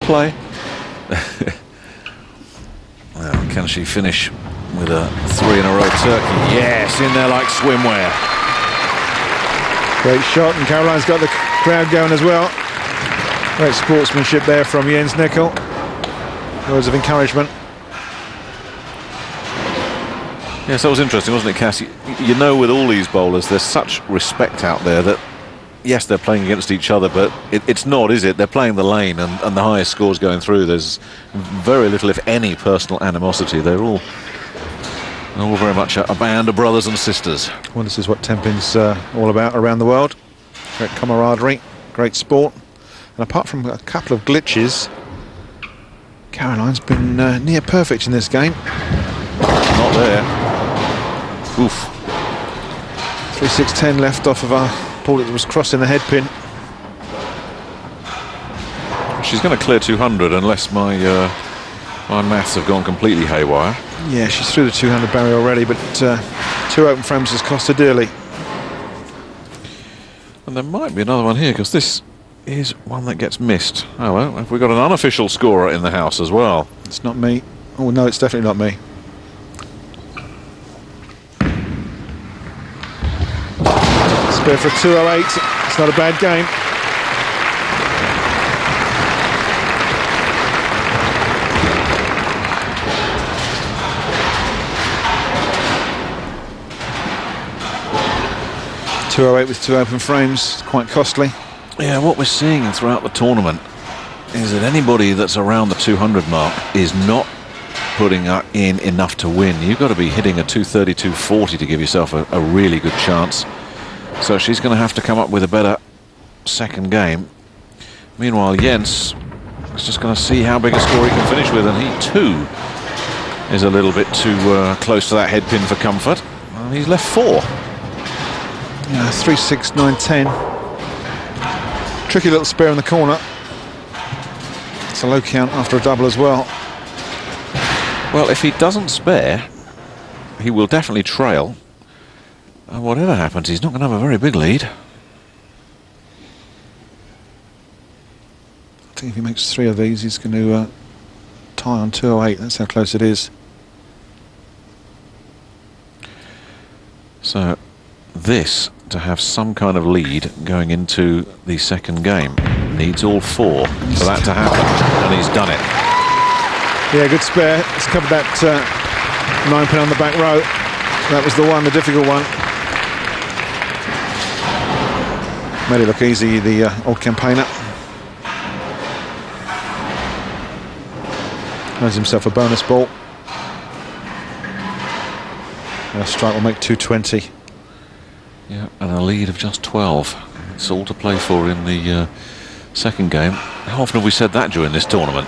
play. Well, can she finish with a 3-in-a-row turkey? Yes, in there like swimwear. Great shot, and Caroline's got the crowd going as well. Great sportsmanship there from Jens Nickel. Words of encouragement. Yes, that was interesting, wasn't it, Cass? You know, with all these bowlers, there's such respect out there that, yes, they're playing against each other, but it's not, is it? They're playing the lane, and the highest scores going through. There's very little, if any, personal animosity. They're all very much a band of brothers and sisters. Well, this is what Tenpin's all about around the world. Great camaraderie, great sport. And apart from a couple of glitches, Caroline's been near perfect in this game. Not there. Oof. 3-6-10 left off of a ball that was crossing the head pin. She's going to clear 200 unless my maths have gone completely haywire. Yeah, she's through the 200 barrier already, but 2 open frames has cost her dearly. And there might be another one here, because this is one that gets missed. Oh well, have we got an unofficial scorer in the house as well? It's not me. Oh no, it's definitely not me. Spare for a 208. It's not a bad game. .208 with 2 open frames, quite costly. Yeah, what we're seeing throughout the tournament is that anybody that's around the 200 mark is not putting in enough to win. You've got to be hitting a 230, 240 to give yourself a really good chance. So she's going to have to come up with a better second game. Meanwhile, Jens is just going to see how big a score he can finish with, and he too is a little bit too close to that head pin for comfort. And he's left 4. Yeah, 3, 6, 9, 10. Tricky little spare in the corner. It's a low count after a double as well. Well, if he doesn't spare, he will definitely trail. And whatever happens, he's not going to have a very big lead. I think if he makes 3 of these, he's going to tie on 208. That's how close it is. So this, to have some kind of lead going into the second game, needs all 4 for that to happen, and he's done it. Yeah, good spare. It's covered that 9 pin on the back row. That was the one, the difficult one. Made it look easy, the old campaigner. Earns himself a bonus ball. And a strike will make 220. Yeah, and a lead of just 12. It's all to play for in the second game. How often have we said that during this tournament?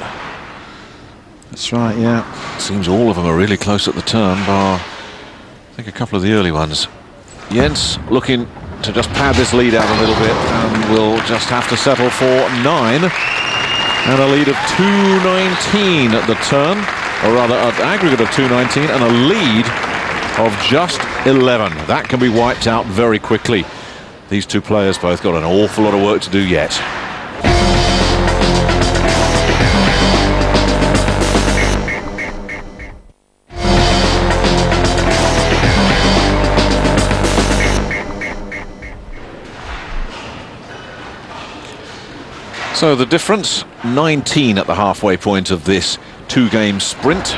That's right, yeah. Seems all of them are really close at the turn, bar I think a couple of the early ones. Jens looking to just pad this lead out a little bit, and will just have to settle for 9. And a lead of 219 at the turn, or rather an aggregate of 219 and a lead of just 11. That can be wiped out very quickly. These two players both got an awful lot of work to do yet. So the difference, 19 at the halfway point of this 2-game sprint,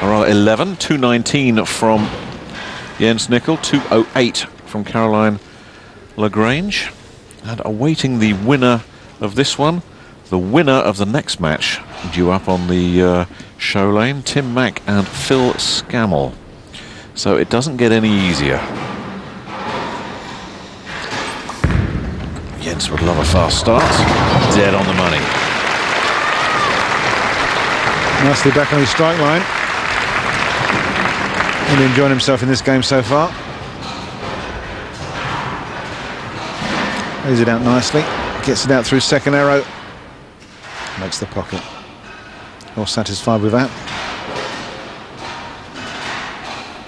or rather 11, 219 from Jens Nickel, 208 from Caroline Lagrange, and awaiting the winner of this one, the winner of the next match due up on the show lane, Tim Mack and Phil Scammell. So it doesn't get any easier. Jens would love a fast start. Dead on the money. Nicely back on his strike line. Really enjoying himself in this game so far. Lays it out nicely. Gets it out through second arrow. Makes the pocket. All satisfied with that.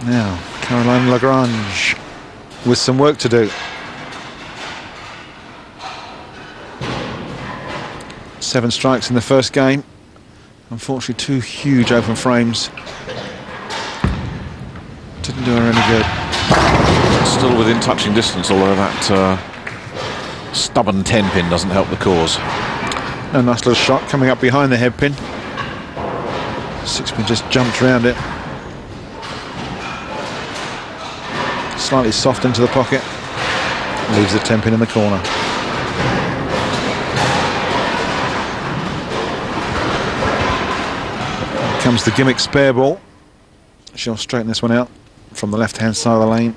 Now, Caroline Lagrange with some work to do. 7 strikes in the first game. Unfortunately, 2 huge open frames. Didn't do her any good. Still within touching distance, although that stubborn 10-pin doesn't help the cause. A nice little shot coming up behind the head pin. 6-pin just jumped around it. Slightly soft into the pocket. Leaves the 10-pin in the corner. Here comes the gimmick spare ball. She'll straighten this one out from the left-hand side of the lane.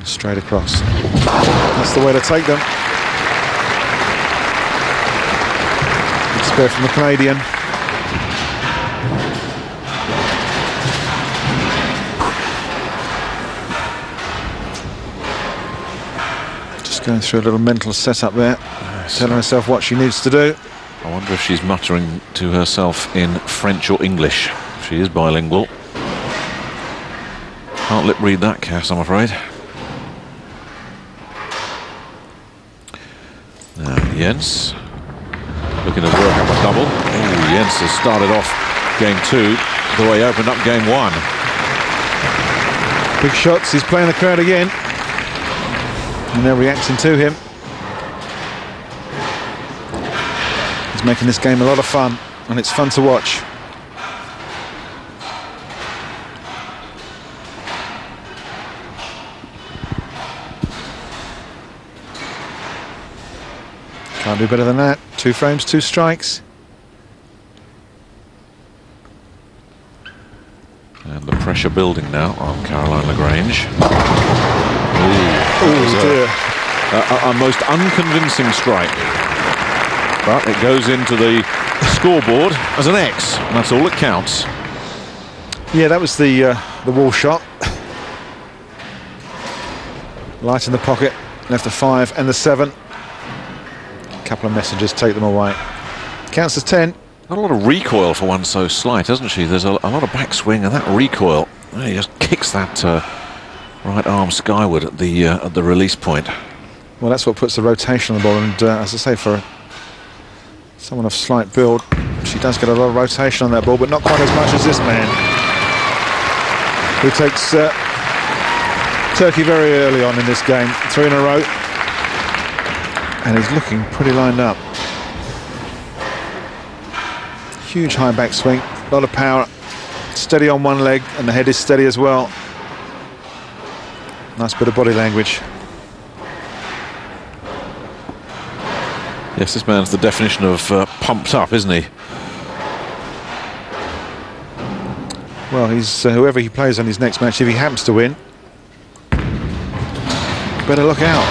Straight across. That's the way to take them. Big spare from the Canadian. Just going through a little mental setup there. Telling herself what she needs to do. I wonder if she's muttering to herself in French or English. She is bilingual. Can't lip read that, Cass, I'm afraid. Now Jens looking to work up a double. Oh, Jens has started off game 2 the way he opened up game 1. Big shots, he's playing the crowd again. And they're reacting to him. He's making this game a lot of fun, and it's fun to watch. Can't do better than that. 2 frames, 2 strikes. And the pressure building now on Caroline Lagrange. Oh dear. A most unconvincing strike. But it goes into the scoreboard as an X, and that's all that counts. Yeah, that was the wall shot. Light in the pocket, left the 5 and the 7. Couple of messages, take them away. Counts as 10. Got a lot of recoil for one so slight, hasn't she? There's a lot of backswing, and that recoil, he just kicks that right arm skyward at the release point. Well, that's what puts the rotation on the ball, and as I say, for someone of slight build, she does get a lot of rotation on that ball, but not quite as much as this man, who takes Turkey very early on in this game. 3 in a row. And he's looking pretty lined up. Huge high backswing, a lot of power, steady on one leg, and the head is steady as well. Nice bit of body language. Yes, this man's the definition of pumped up, isn't he? Well, he's whoever he plays on his next match, if he happens to win, better look out.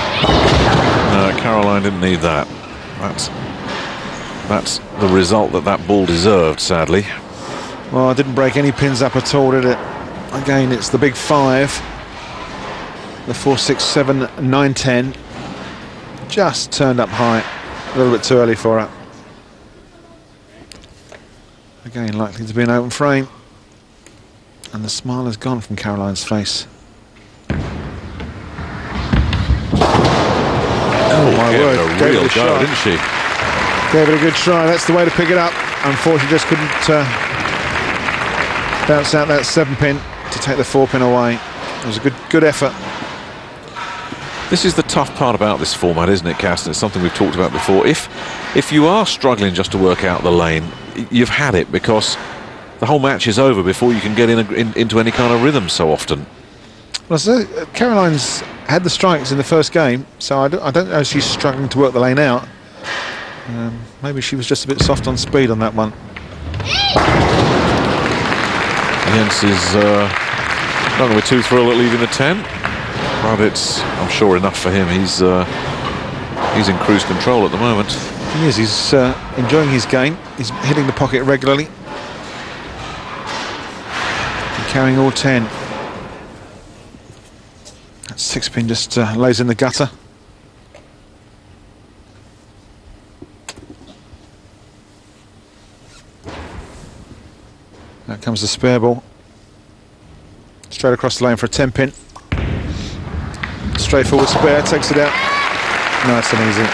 No, Caroline didn't need that. That's the result that ball deserved, sadly. Well, it didn't break any pins up at all, did it? Again, it's the big 5. The 4, 6, 7, 9, 10. Just turned up high. A little bit too early for her. Again, likely to be an open frame. And the smile has gone from Caroline's face. Oh my word, gave it a real go, didn't she? Gave it a good try, that's the way to pick it up. Unfortunately, just couldn't bounce out that 7-pin to take the 4-pin away. It was a good effort. This is the tough part about this format, isn't it, Cass? It's something we've talked about before. If you are struggling just to work out the lane, you've had it, because the whole match is over before you can get into any kind of rhythm so often. Well, so Caroline's had the strikes in the first game, so I don't know if she's struggling to work the lane out. Maybe she was just a bit soft on speed on that one. Jens is not going to be too thrilled at leaving the 10, but it's, I'm sure, enough for him. He's in cruise control at the moment. He is. He's enjoying his game. He's hitting the pocket regularly. And carrying all 10. That 6-pin just lays in the gutter. Out comes the spare ball. Straight across the lane for a 10-pin. Straightforward spare, takes it out. Nice and easy.